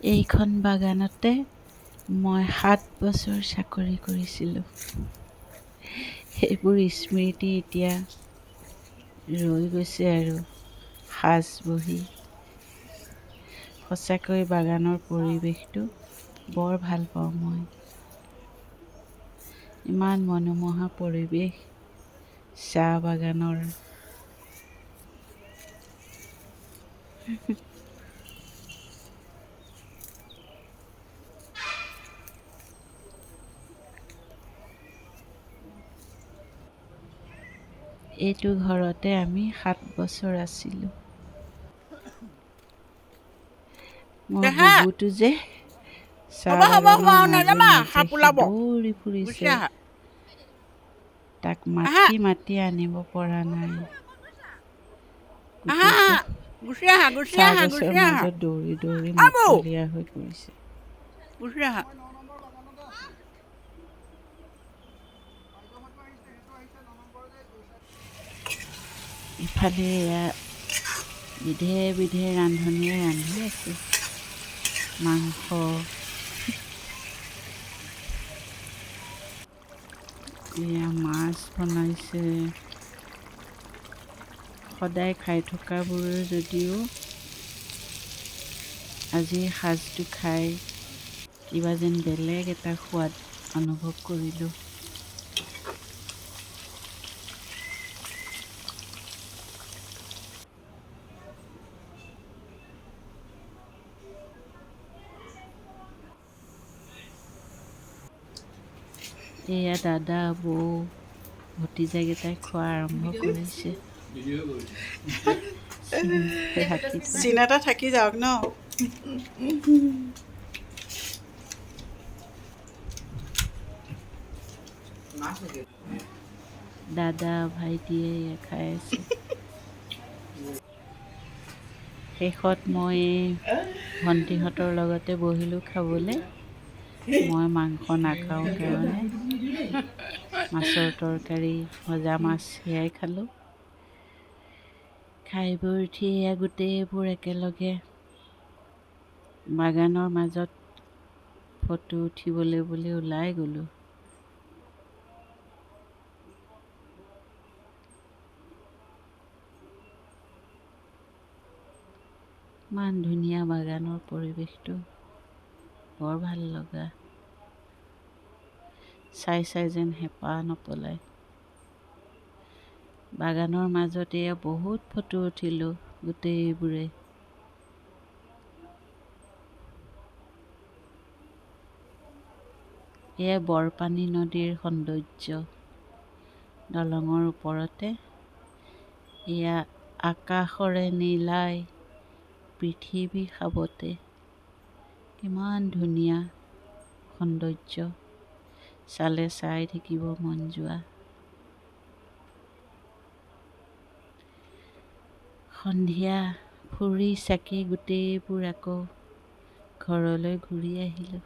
এইখন বাগানতে মই 7 বছৰ চাকৰি কৰিছিলোঁ। সেইবোৰ স্মৃতি এতিয়া ৰৈ গৈছে আৰু সাজ বহি। সঁচাকৈ বাগানৰ পৰিৱেশটো বৰ ভাল পাওঁ মই। ইমান মনোমোহা পৰিৱেশ চাহ বাগানৰ। এইটো ঘৰতে আমি 7 বছৰ আছিলোঁ। মোৰ বুবুটো যে চাহ বাগানৰ মাজে মাজে সি দৌৰি ফুৰিছে। তাক মাতি মাতি আনিব পৰা নাই। গোটেইটো চাহ গছৰ মাজত দৌৰি দৌৰি মতলীয়া হৈ পৰিছে। ইফালে এয়া বিধে বিধে ৰান্ধনীয়ে ৰান্ধি আছে মাংস। এয়া মাছ বনাইছে। সদায় খাই থকাবোৰ যদিও আজিৰ সাজটো খাই কিবা যেন বেলেগ এটা সোৱাদ অনুভৱ কৰিলোঁ। এয়া দাদা বৌ ভতিজাকেইটাই খোৱা আৰম্ভ কৰিছে। চিন এটা থাকি যাওক ন। দাদা ভাইটিয়ে এয়া খাই আছে। শেষত মই ভণ্টিহঁতৰ লগতে বহিলোঁ খাবলৈ। মই মাংস নাখাওঁ কাৰণে মাছৰ তৰকাৰী ভজা মাছ সেয়াই খালোঁ। খাই বৈ উঠি এয়া গোটেইবোৰ একেলগে বাগানৰ মাজত ফটো উঠিবলৈ বুলি ওলাই গ'লোঁ। ইমান ধুনীয়া বাগানৰ পৰিৱেশটো, বৰ ভাল লগা। চাই চাই যেন হেঁপাহ নপলায়। বাগানৰ মাজতে বহুত ফটো উঠিলোঁ গোটেইবোৰে। এয়া বৰপানী নদীৰ সৌন্দৰ্য। দলঙৰ ওপৰতে এয়া আকাশৰে নীলাই পৃথিৱী সাবতে, কিমান ধুনীয়া সৌন্দৰ্য, চালে চাই থাকিব মন যোৱা। সন্ধিয়া ফুৰি চাকি গোটেইবোৰ আকৌ ঘৰলৈ ঘূৰি আহিলোঁ।